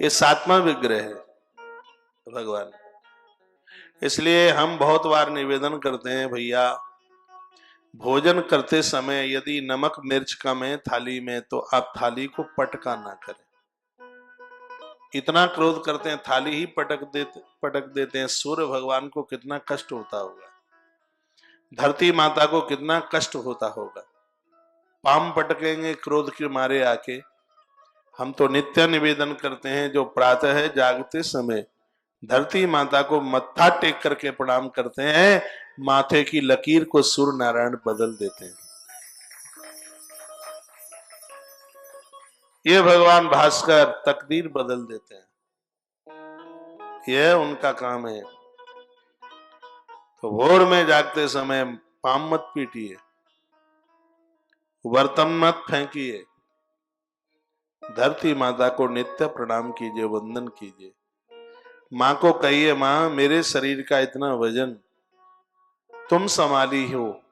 ये 7वां विग्रह है भगवान। इसलिए हम बहुत बार निवेदन करते हैं, भैया भोजन करते समय यदि नमक मिर्च कम है थाली में तो आप थाली को पटका ना करें। इतना क्रोध करते हैं, थाली ही पटक देते हैं। सूर्य भगवान को कितना कष्ट होता होगा, धरती माता को कितना कष्ट होता होगा। पाम पटकेंगे क्रोध के मारे आके। हम तो नित्य निवेदन करते हैं, जो प्रातः है जागते समय धरती माता को मत्था टेक करके प्रणाम करते हैं, माथे की लकीर को सूर्य नारायण बदल देते हैं। ये भगवान भास्कर तकदीर बदल देते हैं, यह उनका काम है। तो भोर में जागते समय पाम मत पीटिए, बर्तन मत फेंकिए, धरती माता को नित्य प्रणाम कीजिए, वंदन कीजिए। माँ को कहिए, माँ मेरे शरीर का इतना वजन तुम संभाली हो,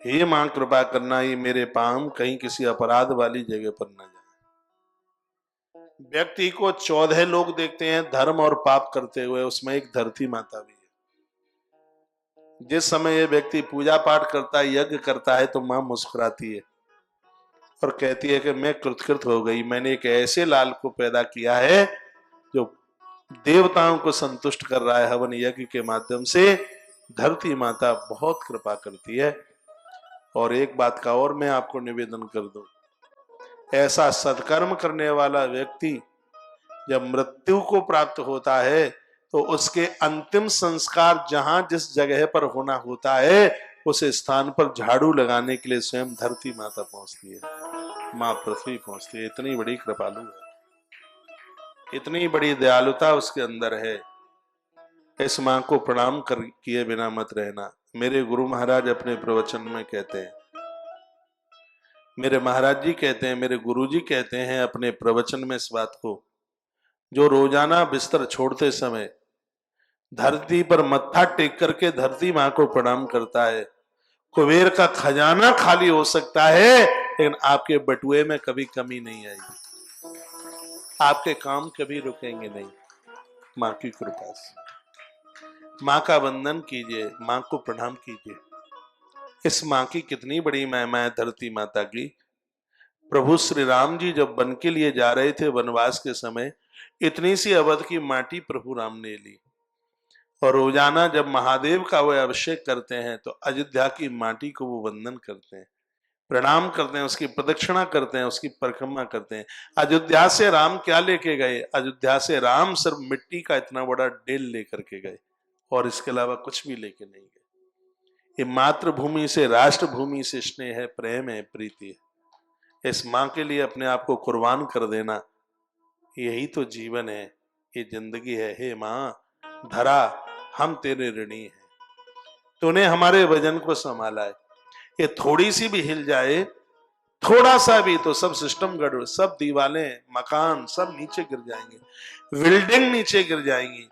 हे माँ कृपा करना ये मेरे पाम कहीं किसी अपराध वाली जगह पर न जाए। व्यक्ति को 14 लोग देखते हैं धर्म और पाप करते हुए, उसमें एक धरती माता भी है। जिस समय ये व्यक्ति पूजा पाठ करता है, यज्ञ करता है, तो माँ मुस्कुराती है और कहती है कि मैं कृतकृत हो गई, मैंने एक ऐसे लाल को पैदा किया है जो देवताओं को संतुष्ट कर रहा है। हवन यज्ञ के माध्यम से धरती माता बहुत कृपा करती है। और एक बात का और मैं आपको निवेदन कर दूं, ऐसा सत्कर्म करने वाला व्यक्ति जब मृत्यु को प्राप्त होता है तो उसके अंतिम संस्कार जहां जिस जगह पर होना होता है, उस स्थान पर झाड़ू लगाने के लिए स्वयं धरती माता पहुंचती है, मां पृथ्वी पहुंचती है। इतनी बड़ी कृपालु है, इतनी बड़ी दयालुता उसके अंदर है। इस मां को प्रणाम कर किए बिना मत रहना। मेरे गुरु महाराज अपने प्रवचन में कहते हैं, मेरे महाराज जी कहते हैं, मेरे गुरु जी कहते हैं अपने प्रवचन में इस बात को, जो रोजाना बिस्तर छोड़ते समय धरती पर मत्था टेक करके धरती मां को प्रणाम करता है, कुबेर का खजाना खाली हो सकता है लेकिन आपके बटुए में कभी कमी नहीं आएगी, आपके काम कभी रुकेंगे नहीं। मां की कृपा से मां का वंदन कीजिए, मां को प्रणाम कीजिए। इस मां की कितनी बड़ी महिमा है धरती माता की। प्रभु श्री राम जी जब वन के लिए जा रहे थे वनवास के समय, इतनी सी अवध की माटी प्रभु राम ने ली और रोजाना जब महादेव का वो अभिषेक करते हैं तो अयोध्या की माटी को वो वंदन करते हैं, प्रणाम करते हैं, उसकी प्रदक्षिणा करते हैं, उसकी परिक्रमा करते हैं। अयोध्या से राम क्या लेके गए? अयोध्या से राम सिर्फ मिट्टी का इतना बड़ा डेल लेकर के गए और इसके अलावा कुछ भी लेके नहीं गए। ये मातृभूमि से, राष्ट्रभूमि से स्नेह है, प्रेम है, प्रीति है। इस मां के लिए अपने आप को कुर्बान कर देना, यही तो जीवन है, ये जिंदगी है। हे मां धरा, हम तेरे ऋणी हैं, तूने हमारे वजन को संभाला है। ये थोड़ी सी भी हिल जाए, थोड़ा सा भी, तो सब सिस्टम गड़बड़, सब दीवारें, मकान सब नीचे गिर जाएंगे, बिल्डिंग नीचे गिर जाएंगी।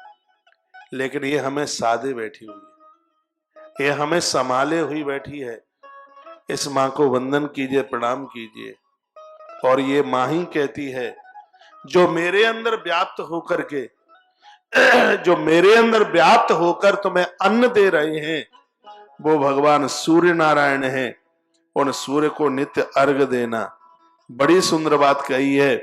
लेकिन ये हमें साधे बैठी हुई है, ये हमें संभाले हुई बैठी है। इस मां को वंदन कीजिए, प्रणाम कीजिए। और ये मां ही कहती है, जो मेरे अंदर व्याप्त होकर के जो मेरे अंदर व्याप्त होकर तुम्हें अन्न दे रहे हैं, वो भगवान सूर्य नारायण है। उन सूर्य को नित्य अर्घ देना। बड़ी सुंदर बात कही है,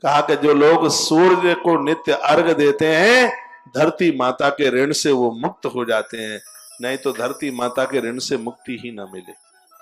कहा कि जो लोग सूर्य को नित्य अर्घ देते हैं, धरती माता के ऋण से वो मुक्त हो जाते हैं, नहीं तो धरती माता के ऋण से मुक्ति ही ना मिले।